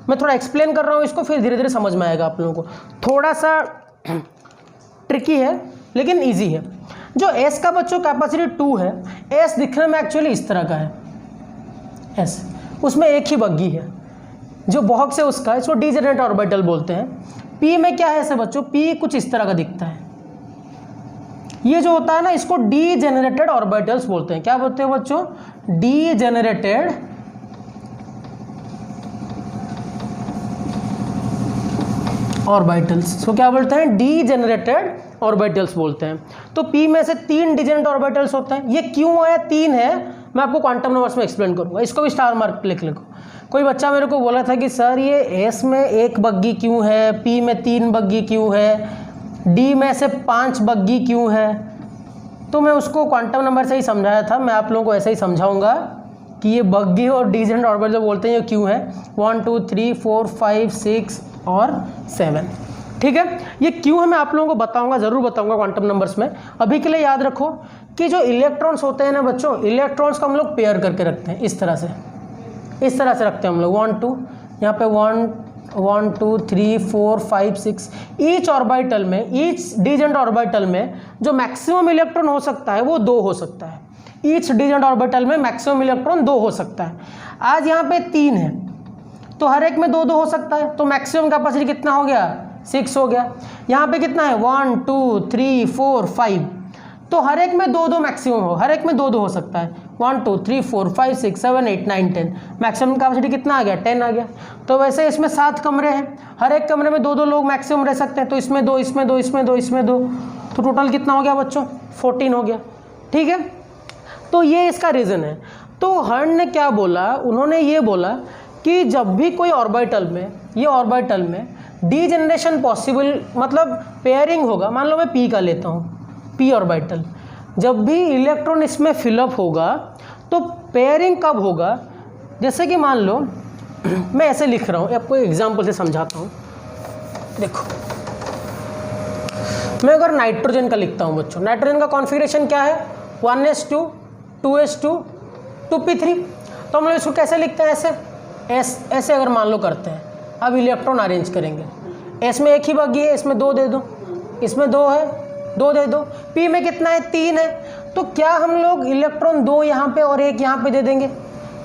मैं थोड़ा एक्सप्लेन कर रहा हूँ इसको, फिर धीरे धीरे समझ में आएगा आप लोगों को। थोड़ा सा ट्रिकी है लेकिन इजी है। जो एस का बच्चों कैपेसिटी 2 है, एस दिखने में एक्चुअली इस तरह का है, एस उसमें एक ही बग्गी है जो बॉक्स है उसका, इसको डीजेनरेट ऑर्बिटल बोलते हैं। पी में क्या है ऐसे बच्चों, पी कुछ इस तरह का दिखता है। ये जो होता है ना इसको डीजेनरेटेड ऑर्बिटल्स बोलते हैं। क्या बोलते हैं बच्चों, डीजेनरेटेड ऑर्बिटल्स। इसको क्या बोलते हैं, डीजेनरेटेड ऑर्बिटल्स बोलते हैं। तो पी में से 3 डीजेनरेट ऑर्बिटल्स होते हैं। ये क्यों आया 3 है, मैं आपको क्वांटम नंबर्स में एक्सप्लेन करूंगा। इसको भी स्टार मार्क लिख लो। कोई बच्चा मेरे को बोला था कि सर ये एस में 1 बग्गी क्यों है, पी में 3 बग्गी क्यों है, डी में से 5 बग्गी क्यों है। तो मैं उसको क्वांटम नंबर से ही समझाया था, मैं आप लोगों को ऐसे ही समझाऊंगा। कि ये बग्गी और डिजेंट ऑर्बिटल जो बोलते हैं ये क्यों है, 1 2 3 4 5 6 और 7। ठीक है, ये क्यों है मैं आप लोगों को बताऊंगा, ज़रूर बताऊंगा क्वांटम नंबर्स में। अभी के लिए याद रखो कि जो इलेक्ट्रॉन्स होते हैं ना बच्चों, इलेक्ट्रॉन्स को हम लोग पेयर करके रखते हैं, इस तरह से रखते हैं हम लोग 1 2, यहाँ पे 1 2 3 4 5 6। ईच ऑर्बिटल में, ईच डिजेंट ऑर्बिटल में जो मैक्सिमम इलेक्ट्रॉन हो सकता है वो 2 हो सकता है। ईच डिजेंट ऑर्बिटल में मैक्सिमम इलेक्ट्रॉन 2 हो सकता है। आज यहाँ पे 3 है तो हर एक में 2 हो सकता है, तो मैक्सिमम कैपेसिटी कितना हो गया, 6 हो गया। यहाँ पे कितना है 1 2 3 4 5, तो हर एक में 2 मैक्सिमम हो, हर एक में 2 हो सकता है। 1 2 3 4 5 6 7 8 9 10, मैक्सिमम कैपेसिटी कितना आ गया, 10 आ गया। तो वैसे इसमें 7 कमरे हैं, हर एक कमरे में 2 लोग मैक्सिमम रह सकते हैं, तो इसमें 2 इसमें 2 इसमें 2 इसमें 2, तो टोटल कितना हो गया बच्चों, 14 हो गया। ठीक है, तो ये इसका रीज़न है। तो हर्न ने क्या बोला, उन्होंने ये बोला कि जब भी कोई ऑर्बिटल में, ये ऑर्बिटल में डीजेनरेशन पॉसिबल, मतलब पेयरिंग होगा, मान लो मैं पी का लेता हूँ, पी ऑर्बिटल, जब भी इलेक्ट्रॉन इसमें फिलअप होगा तो पेयरिंग कब होगा, जैसे कि मान लो मैं ऐसे लिख रहा हूँ, आपको एग्जांपल से समझाता हूँ। देखो मैं अगर नाइट्रोजन का लिखता हूँ बच्चों, नाइट्रोजन का कॉन्फ़िगरेशन क्या है, 1s2 2s2 2p3, तो हम लोग इसको कैसे लिखते हैं, ऐसे अगर मान लो करते हैं। अब इलेक्ट्रॉन अरेंज करेंगे, एस में एक ही बग्गी है, इसमें 2 दे दो, इसमें 2 है, 2 दे दो। पी में कितना है, 3 है, तो क्या हम लोग इलेक्ट्रॉन 2 यहाँ पे और 1 यहाँ पे दे देंगे,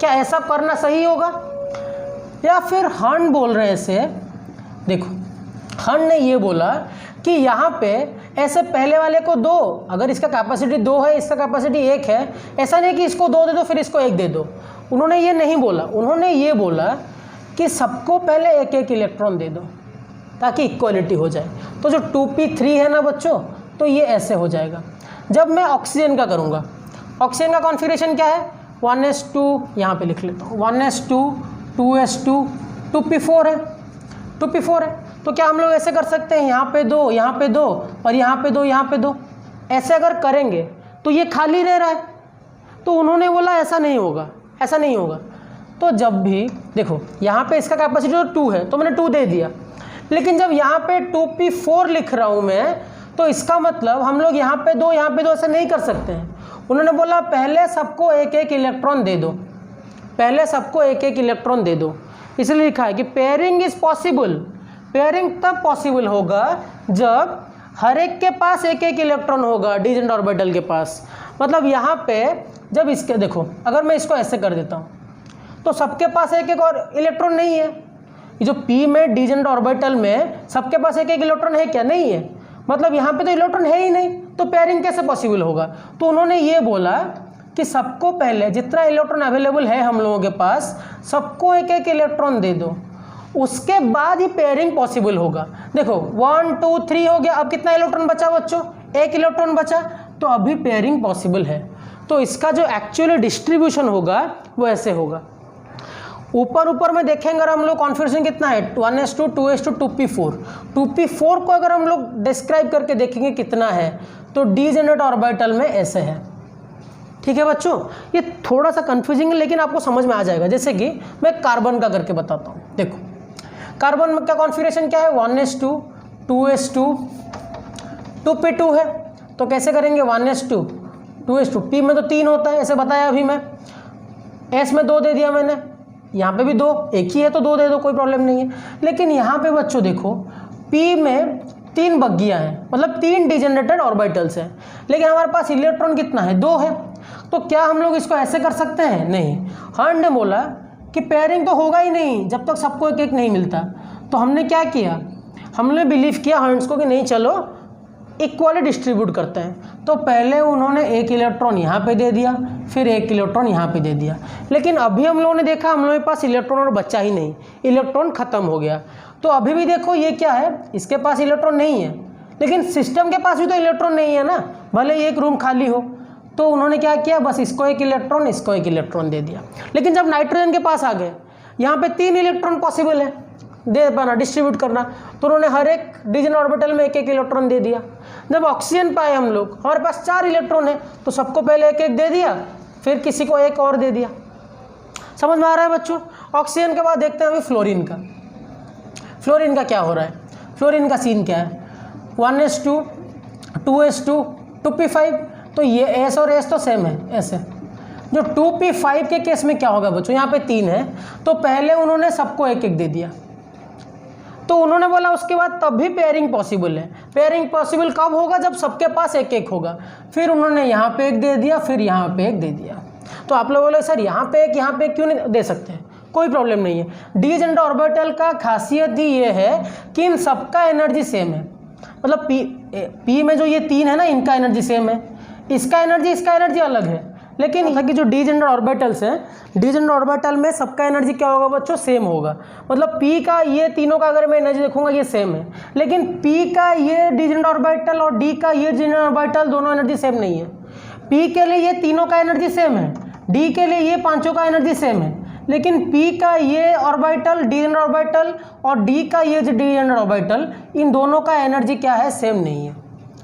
क्या ऐसा करना सही होगा? या फिर हर्न बोल रहे हैं इसे, देखो हर्न ने ये बोला कि यहाँ पे ऐसे पहले वाले को 2, अगर इसका कैपेसिटी 2 है, इसका कैपेसिटी 1 है, ऐसा नहीं कि इसको 2 दे दो फिर इसको 1 दे दो। उन्होंने ये नहीं बोला, उन्होंने ये बोला कि सबको पहले 1 इलेक्ट्रॉन दे दो ताकि इक्वलिटी हो जाए। तो जो 2p3 है ना बच्चों, तो ये ऐसे हो जाएगा। जब मैं ऑक्सीजन का करूँगा, ऑक्सीजन का कॉन्फ़िगरेशन क्या है, 1s2, यहाँ पे लिख लेता हूँ 1s2 2s2 2p4 है, 2p4 है। तो क्या हम लोग ऐसे कर सकते हैं, यहाँ पे 2 यहाँ पे 2 और यहाँ पे 2 यहाँ पे 2, ऐसे अगर करेंगे तो ये खाली रह रहा है। तो उन्होंने बोला ऐसा नहीं होगा, ऐसा नहीं होगा। तो जब भी देखो यहाँ पे इसका कैपेसिटी तो 2 है, तो मैंने 2 दे दिया, लेकिन जब यहाँ पे 2p4 लिख रहा हूँ मैं, तो इसका मतलब हम लोग यहाँ पे 2 यहाँ पे 2 ऐसे नहीं कर सकते हैं। उन्होंने बोला पहले सबको 1 इलेक्ट्रॉन दे दो, पहले सबको 1 इलेक्ट्रॉन दे दो। इसलिए लिखा है कि पेयरिंग इज पॉसिबल, पेयरिंग तब पॉसिबल होगा जब हर एक के पास 1 इलेक्ट्रॉन होगा, डिजेंट ऑर्बिटल के पास। मतलब यहाँ पे जब इसके, देखो अगर मैं इसको ऐसे कर देता हूँ तो सबके पास 1 और इलेक्ट्रॉन नहीं है। ये जो p में डिजेंट ऑर्बिटल में सबके पास 1 इलेक्ट्रॉन है क्या, नहीं है, मतलब यहाँ पे तो इलेक्ट्रॉन है ही नहीं, तो पेयरिंग कैसे पॉसिबल होगा। तो उन्होंने ये बोला कि सबको पहले जितना इलेक्ट्रॉन अवेलेबल है हम लोगों के पास, सबको 1 इलेक्ट्रॉन दे दो, उसके बाद ही पेयरिंग पॉसिबल होगा। देखो 1 2 3 हो गया, अब कितना इलेक्ट्रॉन बचा बच्चों, 1 इलेक्ट्रॉन बचा, तो अभी पेयरिंग पॉसिबल है। तो इसका जो एक्चुअली डिस्ट्रीब्यूशन होगा वो ऐसे होगा। ऊपर में देखेंगे अगर हम लोग कॉन्फ़िगरेशन कितना है, 1s2 2s2 2p4, 2p4 को अगर हम लोग डिस्क्राइब करके देखेंगे कितना है, तो डिजेनरेट ऑर्बिटल में ऐसे है। ठीक है बच्चों, ये थोड़ा सा कंफ्यूजिंग है लेकिन आपको समझ में आ जाएगा। जैसे कि मैं कार्बन का करके बताता हूँ। देखो कार्बन का कॉन्फ़िगरेशन क्या है, 1s2 2s2 2p2 है। तो कैसे करेंगे, 1s2 2s2, p में तो 3 होता है, ऐसे बताया अभी मैं, s में 2 दे दिया मैंने, यहाँ पे भी 2, एक ही है तो 2 दे दो, कोई प्रॉब्लम नहीं है। लेकिन यहाँ पे बच्चों देखो p में 3 बग्गियाँ हैं, मतलब 3 डिजेनरेटेड ऑर्बिटल्स हैं, लेकिन हमारे पास इलेक्ट्रॉन कितना है, 2 है। तो क्या हम लोग इसको ऐसे कर सकते हैं, नहीं। हर्न ने बोला कि पेयरिंग तो होगा ही नहीं जब तक सबको 1 नहीं मिलता। तो हमने क्या किया, हमने बिलीव किया हर्न्स को कि नहीं चलो इक्वली डिस्ट्रीब्यूट करते हैं। तो पहले उन्होंने 1 इलेक्ट्रॉन यहाँ पे दे दिया, फिर 1 इलेक्ट्रॉन यहाँ पे दे दिया। लेकिन अभी हम लोगों ने देखा हम लोगों के पास इलेक्ट्रॉन और बचा ही नहीं, इलेक्ट्रॉन ख़त्म हो गया। तो अभी भी देखो ये क्या है, इसके पास इलेक्ट्रॉन नहीं है, लेकिन सिस्टम के पास भी तो इलेक्ट्रॉन नहीं है ना, भले ही एक रूम खाली हो। तो उन्होंने क्या किया, बस इसको 1 इलेक्ट्रॉन, इसको 1 इलेक्ट्रॉन दे दिया। लेकिन जब नाइट्रोजन के पास आ गए, यहाँ पे 3 इलेक्ट्रॉन पॉसिबल है दे पाना, डिस्ट्रीब्यूट करना, तो उन्होंने हर एक डिजेनरेट ऑर्बिटल में 1 इलेक्ट्रॉन दे दिया। जब ऑक्सीजन पाए हम लोग, हमारे पास 4 इलेक्ट्रॉन है, तो सबको पहले 1 दे दिया, फिर किसी को 1 और दे दिया। समझ में आ रहा है बच्चों। ऑक्सीजन के बाद देखते हैं अभी फ्लोरीन का। फ्लोरीन का क्या हो रहा है, फ्लोरीन का सीन क्या है, 1s2 2s2 2p5, तो ये S और S तो सेम है ऐसे। जो 2p5 के केस में क्या होगा बच्चों, यहाँ पे 3 है तो पहले उन्होंने सबको एक एक दे दिया, तो उन्होंने बोला उसके बाद तब भी पेयरिंग पॉसिबल है। पेयरिंग पॉसिबल कब होगा, जब सबके पास एक एक होगा। फिर उन्होंने यहाँ पे एक दे दिया, फिर यहाँ पे एक दे दिया। तो आप लोग बोले सर यहाँ पे एक यहाँ पे क्यों नहीं दे सकते हैं, कोई प्रॉब्लम नहीं है। डी जेंडर ऑर्बिटल का खासियत ही ये है कि इन सबका एनर्जी सेम है, मतलब पी में जो ये 3 है ना, इनका एनर्जी सेम है, इसका एनर्जी अलग है। लेकिन कि जो डी जेंडर ऑर्बिटल्स हैं, डी जेंडर ऑर्बिटल में सबका एनर्जी क्या होगा बच्चों, सेम होगा। मतलब पी का ये तीनों का अगर मैं एनर्जी देखूंगा ये सेम है, लेकिन पी का ये डी जेंडर ऑर्बिटल और डी का ये डी जेंडर ऑर्बिटल दोनों एनर्जी सेम नहीं है। पी के लिए ये तीनों का एनर्जी सेम है, डी के लिए ये पांचों का एनर्जी सेम है, लेकिन पी का ये ऑर्बिटल डी जेंडर ऑर्बिटल और डी का ये डी जेंडर ऑर्बिटल, इन दोनों का एनर्जी क्या है, सेम नहीं है।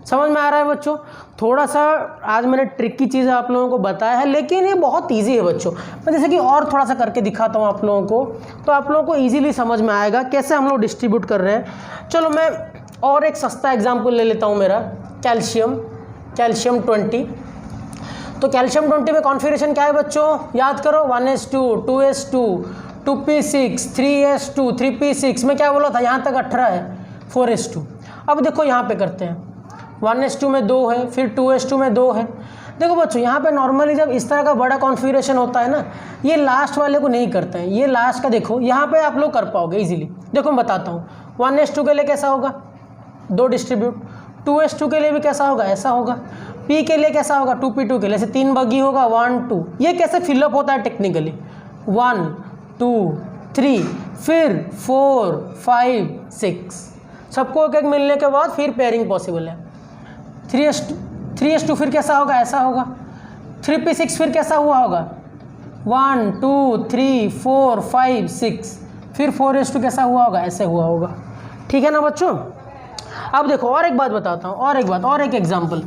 समझ में आ रहा है बच्चों। थोड़ा सा आज मैंने ट्रिकी चीज़ आप लोगों को बताया है, लेकिन ये बहुत इजी है बच्चों। मैं जैसे कि और थोड़ा सा करके दिखाता हूँ आप लोगों को, तो आप लोगों को इजीली समझ में आएगा कैसे हम लोग डिस्ट्रीब्यूट कर रहे हैं। चलो मैं और एक सस्ता एग्जाम्पल ले लेता हूँ मेरा, कैल्शियम 20। तो कैल्शियम 20 में कॉन्फ़िगरेशन क्या है बच्चों, याद करो, 1s2 2s2 2p6 3s2 3p6 में क्या बोला था, यहाँ तक 18 है, 4s2। अब देखो यहाँ पे करते हैं, 1s2 में 2 है, फिर 2s2 में 2 है। देखो बच्चों यहाँ पे नॉर्मली जब इस तरह का बड़ा कॉन्फ़िगरेशन होता है ना, ये लास्ट वाले को नहीं करते हैं, ये लास्ट का देखो यहाँ पे आप लोग कर पाओगे इजीली। देखो मैं बताता हूँ, 1s2 के लिए कैसा होगा, 2 डिस्ट्रीब्यूट, 2s2 के लिए भी कैसा होगा, ऐसा होगा, p के लिए कैसा होगा, 2p2 के लिए ऐसे 3 बगी होगा, 1 2। ये कैसे फिलअप होता है टेक्निकली, 1 2 3 फिर 4 5 6, सबको एक एक मिलने के बाद फिर पेयरिंग पॉसिबल है। 3s2 फिर कैसा होगा, ऐसा होगा, 3p6 फिर कैसा हुआ होगा, 1 2 3 4 5 6, फिर 4s2 कैसा हुआ होगा, ऐसे हुआ होगा। ठीक है ना बच्चों। अब देखो और एक बात बताता हूँ, और एक एग्जाम्पल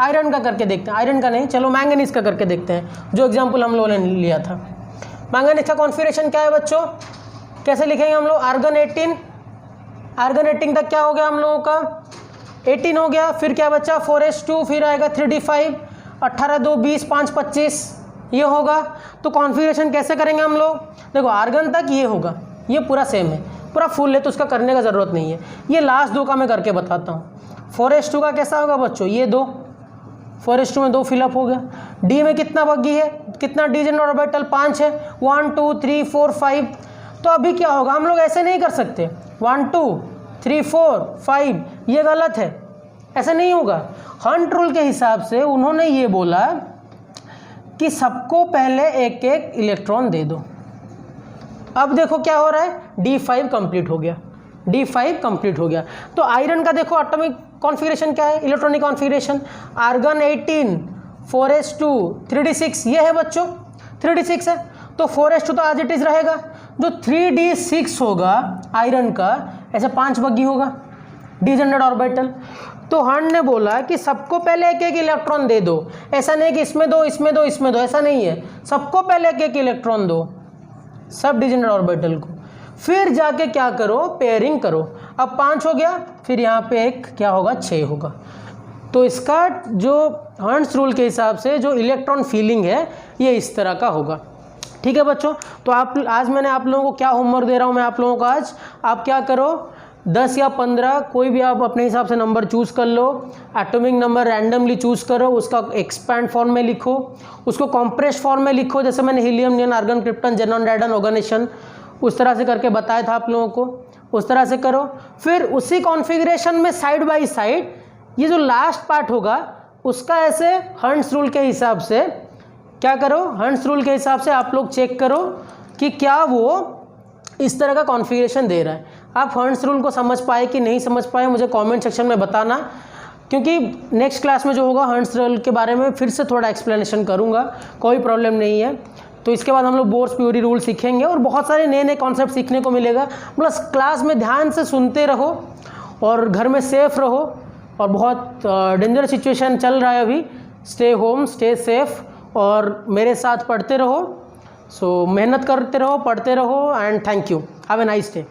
आयरन का करके देखते हैं, आयरन का नहीं, चलो मैंगनीज का करके देखते हैं, जो एग्जाम्पल हम लोगों ने लिया था। मैंगनीज का कॉन्फ़िगरेशन क्या है बच्चों, कैसे लिखेंगे हम लोग, आर्गन 18 तक क्या हो गया हम लोगों का, 18 हो गया, फिर क्या बचा 4s2, फिर आएगा 3d5, 18 2 20 5 25, ये होगा। तो कॉन्फ़िगरेशन कैसे करेंगे हम लोग, देखो आर्गन तक ये होगा, ये पूरा सेम है, पूरा फुल है, तो उसका करने का ज़रूरत नहीं है। ये लास्ट 2 का मैं करके बताता हूँ। 4s2 का कैसा होगा बच्चों, ये 2, 4s2 में 2 फिलअप हो गया। डी में कितना बगी है, कितना डी जेंडर ऑर्बिटल 5 है, 1 2 3 4 5। तो अभी क्या होगा, हम लोग ऐसे नहीं कर सकते 1 2 3 4 5, ये गलत है, ऐसे नहीं होगा। हंट रूल के हिसाब से उन्होंने ये बोला कि सबको पहले एक एक इलेक्ट्रॉन दे दो। अब देखो क्या हो रहा है, D5 कंप्लीट हो गया, D5 कंप्लीट हो गया। तो आयरन का देखो एटॉमिक कॉन्फ़िगरेशन क्या है, electronic configuration, argon 18 4s2 3d6, ये है बच्चों 3d6 है, तो 4s2 तो आज इट इज़ रहेगा। जो 3d6 होगा आयरन का, ऐसे 5 बग्गी होगा डी जेंडर ऑर्बिटल। तो हंट ने बोला कि सबको पहले एक एक इलेक्ट्रॉन दे दो, ऐसा नहीं कि इसमें दो इसमें दो इसमें दो, ऐसा नहीं है, सबको पहले एक एक इलेक्ट्रॉन दो, सब डी जेंडर ऑर्बिटल को, फिर जाके क्या करो, पेयरिंग करो। अब 5 हो गया, फिर यहाँ पे एक क्या होगा, 6 होगा। तो इसका जो हंट्स रूल के हिसाब से जो इलेक्ट्रॉन फीलिंग है, ये इस तरह का होगा। ठीक है बच्चों। तो आज मैंने आप लोगों को क्या होमवर्क दे रहा हूँ मैं आप लोगों को, आज आप क्या करो, 10 या 15 कोई भी आप अपने हिसाब से नंबर चूज़ कर लो, एटॉमिक नंबर रैंडमली चूज़ करो, उसका एक्सपैंड फॉर्म में लिखो, उसको कॉम्प्रेस्ड फॉर्म में लिखो, जैसे मैंने helium neon argon krypton xenon radon oganesson उस तरह से करके बताया था आप लोगों को, उस तरह से करो। फिर उसी कॉन्फ़िगरेशन में साइड बाय साइड ये जो लास्ट पार्ट होगा उसका ऐसे हंट्स रूल के हिसाब से क्या करो, हंट्स रूल के हिसाब से आप लोग चेक करो कि क्या वो इस तरह का कॉन्फ़िगरेशन दे रहा है। आप हंट्स रूल को समझ पाए कि नहीं समझ पाए मुझे कमेंट सेक्शन में बताना, क्योंकि नेक्स्ट क्लास में जो होगा हंट्स रूल के बारे में फिर से थोड़ा एक्सप्लेनेशन करूँगा, कोई प्रॉब्लम नहीं है। तो इसके बाद हम लोग बोर्स प्योरी रूल सीखेंगे और बहुत सारे नए नए कॉन्सेप्ट सीखने को मिलेगा। प्लस क्लास में ध्यान से सुनते रहो और घर में सेफ रहो, और बहुत डेंजरस सिचुएशन चल रहा है अभी, स्टे होम स्टे सेफ और मेरे साथ पढ़ते रहो। सो मेहनत करते रहो, पढ़ते रहो and thank you, have a nice day.